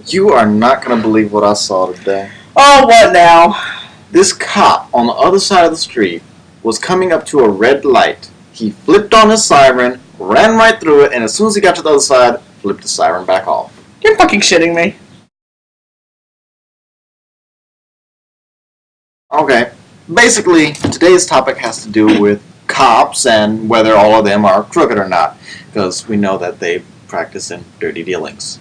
You are not going to believe what I saw today. Oh, what now? This cop on the other side of the street was coming up to a red light. He flipped on his siren, ran right through it, and as soon as he got to the other side, flipped the siren back off. You're fucking shitting me. Okay, basically, today's topic has to do with cops and whether all of them are crooked or not, because we know that they practice in dirty dealings.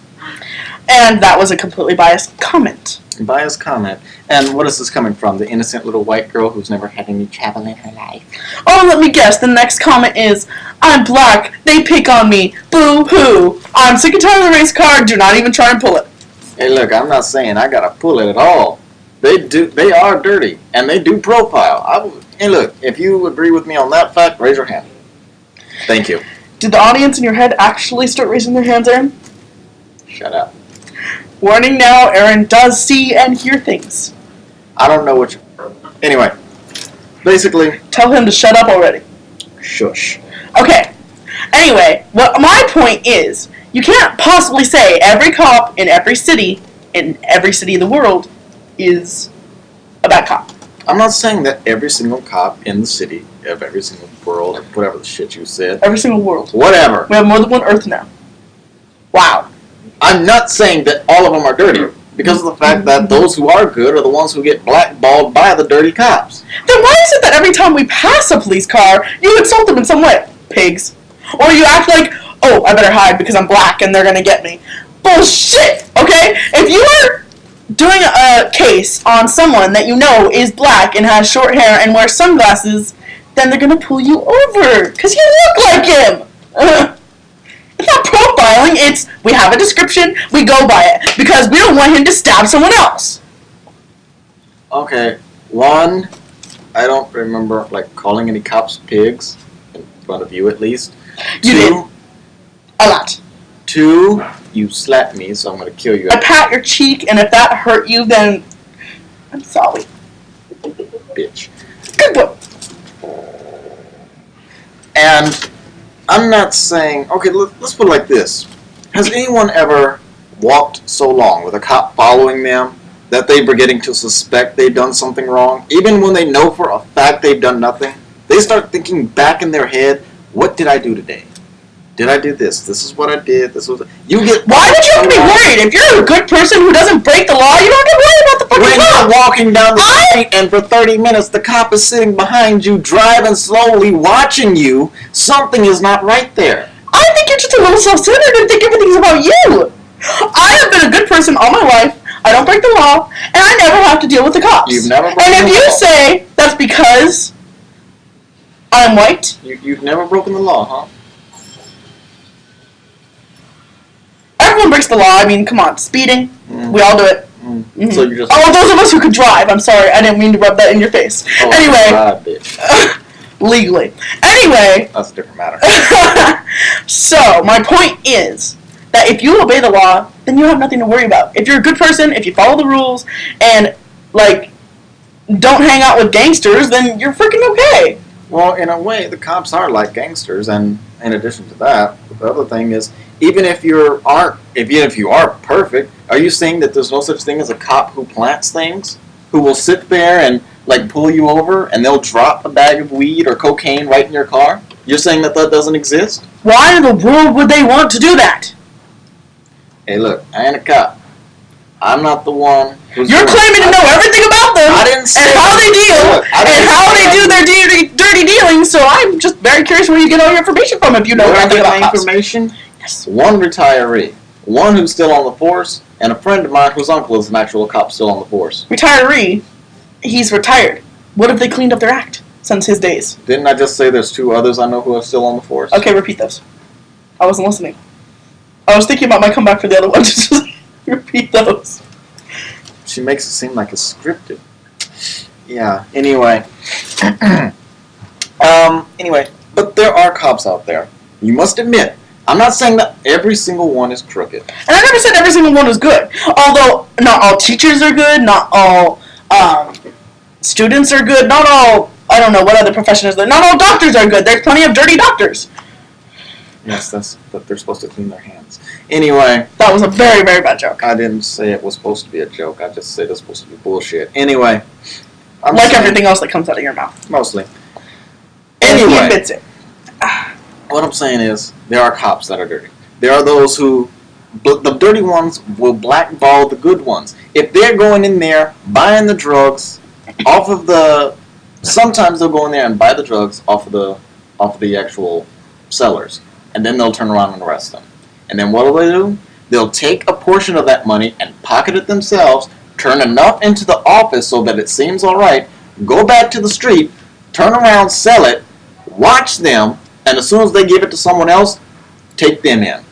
And that was a completely biased comment. Biased comment. And what is this coming from? The innocent little white girl who's never had any trouble in her life. Oh, let me guess. The next comment is, I'm black. They pick on me. Boo-hoo. I'm sick and tired of the race car. Do not even try and pull it. Hey, look, I'm not saying I gotta pull it at all. They are dirty, and they do profile. Hey, look, if you agree with me on that fact, raise your hand. Thank you. Did the audience in your head actually start raising their hands, Aaron? Shut up. Warning now, Aaron does see and hear things. I don't know what you... Anyway, basically... Tell him to shut up already. Shush. Okay. Anyway, what my point is, you can't possibly say every cop in every city of the world, is a bad cop. I'm not saying that every single cop in the city of every single world, or whatever the shit you said. Every single world. Whatever. We have more than one Earth now. Wow. I'm not saying that all of them are dirty, because of the fact that those who are good are the ones who get blackballed by the dirty cops. Then why is it that every time we pass a police car, you insult them in some way? Pigs. Or you act like, oh, I better hide because I'm black and they're gonna get me. Bullshit! Okay? If you are doing a case on someone that you know is black and has short hair and wears sunglasses, then they're gonna pull you over because you look like him. It's not profiling. It's we have a description, we go by it because we don't want him to stab someone else. Okay, one, I don't remember calling any cops pigs in front of you at least. You did a lot. Two, you slapped me, so I'm gonna kill you. I pat your cheek, and if that hurt you, then I'm sorry. Bitch. Good boy. And I'm not saying... Okay, let's put it like this. Has anyone ever walked so long with a cop following them that they were getting to suspect they've done something wrong? Even when they know for a fact they've done nothing, they start thinking back in their head, what did I do today? Did I do this? This is what I did. This was... You get... Why would you have to be worried? If you're a good person who doesn't break the law, you don't have to worry about the fucking When law. you're walking down the street and for 30 minutes the cop is sitting behind you, driving slowly, watching you, something is not right there. I think you're just a little self-centered and think everything's about you. I have been a good person all my life. I don't break the law, and I never have to deal with the cops. You've never broken And if the you law. say that's because I'm white... You've never broken the law, huh? Everyone breaks the law. I mean, come on. Speeding. We all do it. Mm-hmm. So you're just... Oh, those of us who could drive. I'm sorry. I didn't mean to rub that in your face. Oh, anyway. God, bitch. Legally. Anyway. That's a different matter. So, my point is that if you obey the law, then you have nothing to worry about. If you're a good person, if you follow the rules, and, don't hang out with gangsters, then you're freaking okay. Well, in a way, the cops are like gangsters, and in addition to that, the other thing is, even if you are perfect, are you saying that there's no such thing as a cop who plants things? Who will sit there and, pull you over, and they'll drop a bag of weed or cocaine right in your car? You're saying that doesn't exist? Why in the world would they want to do that? Hey, look, I ain't a cop. I'm not the one who's... You're claiming to know everything about them I didn't say and how they deal look, and how they do their dirty dealings, so I'm just very curious where you get all your information from if you know nothing about cops. Information? Yes. One retiree, one who's still on the force, and a friend of mine whose uncle is an actual cop still on the force. Retiree? He's retired. What if they cleaned up their act since his days? Didn't I just say there's two others I know who are still on the force? Okay, repeat those. I wasn't listening. I was thinking about my comeback for the other one. Just repeat those. She makes it seem like it's scripted. Yeah, anyway. Anyway, but there are cops out there. You must admit, I'm not saying that every single one is crooked. And I never said every single one was good. Although, not all teachers are good, not all students are good, not all, I don't know what other profession is there, not all doctors are good. There's plenty of dirty doctors. Yes, but they're supposed to clean their hands. Anyway. That was a very, very bad joke. I didn't say it was supposed to be a joke. I just said it's supposed to be bullshit. Anyway. Like everything else that comes out of your mouth. Mostly. And Anyway. he admits it. What I'm saying is, there are cops that are dirty. There are those who, the dirty ones will blackball the good ones. If they're going in there, buying the drugs off of the, sometimes they'll go in there and buy the drugs off of the actual sellers. And then they'll turn around and arrest them. And then what will they do? They'll take a portion of that money and pocket it themselves, turn enough into the office so that it seems alright, go back to the street, turn around, sell it, watch them, and as soon as they give it to someone else, take them in.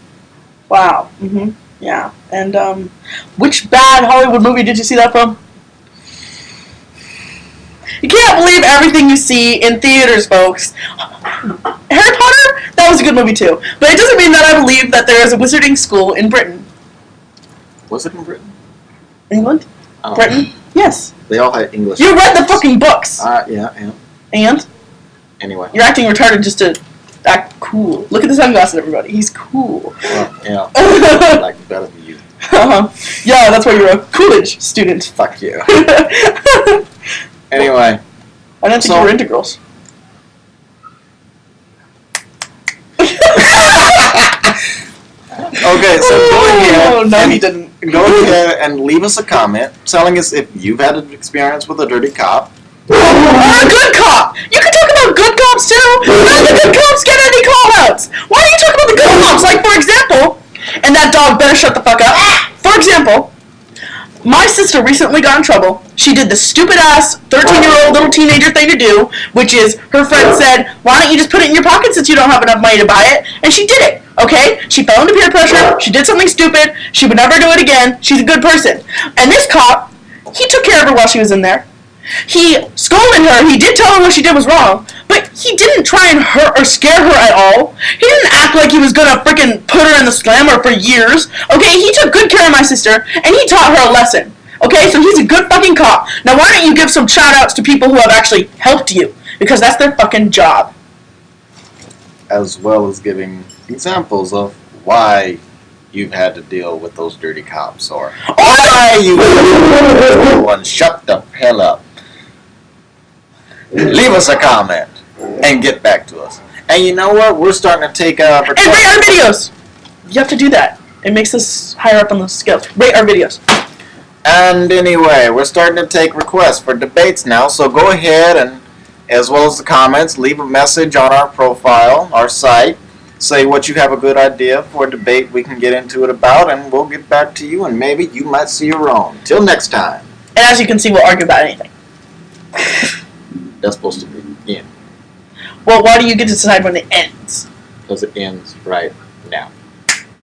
Wow. Mm-hmm. Yeah. And which bad Hollywood movie did you see that from? You can't believe everything you see in theaters, folks. Harry Potter? That was a good movie too. But it doesn't mean that I believe that there is a wizarding school in Britain. Was it in Britain? England? Oh. Britain? Yes. They all had English. You read the fucking books. Yeah. And? Anyway. You're acting retarded just to act cool. Look at the sunglasses, everybody. He's cool. Well, yeah. I like better than you. Yeah, that's why you're a Coolidge student. Fuck you. Anyway. I didn't think you were into girls. Okay, so go ahead and leave us a comment telling us if you've had an experience with a dirty cop. Or a good cop! You can talk about good cops too! None of the good cops get any call-outs! Why do you talk about the good cops? Like, for example, and that dog better shut the fuck up. For example, my sister recently got in trouble. She did the stupid-ass 13-year-old little teenager thing to do, which is her friend said, why don't you just put it in your pocket since you don't have enough money to buy it? And she did it, okay? She fell into peer pressure. She did something stupid. She would never do it again. She's a good person. And this cop, he took care of her while she was in there. He scolded her. He did tell her what she did was wrong, but he didn't try and hurt or scare her at all. He didn't act like he was gonna freaking put her in the slammer for years. Okay, he took good care of my sister, and he taught her a lesson. Okay, so he's a good fucking cop. Now why don't you give some shout-outs to people who have actually helped you? Because that's their fucking job. As well as giving examples of why you've had to deal with those dirty cops, or why you everyone shut the hell up. Leave us a comment and get back to us. And you know what? We're starting to take And rate our videos! You have to do that. It makes us higher up on the scale. Rate our videos. And anyway, we're starting to take requests for debates now, so go ahead and, as well as the comments, leave a message on our profile, our site. Say what you have a good idea for a debate we can get into it about, and we'll get back to you, and maybe you might see your own. Till next time. And as you can see, we'll argue about anything. That's supposed to be in. Well, why do you get to decide when it ends? Because it ends right now.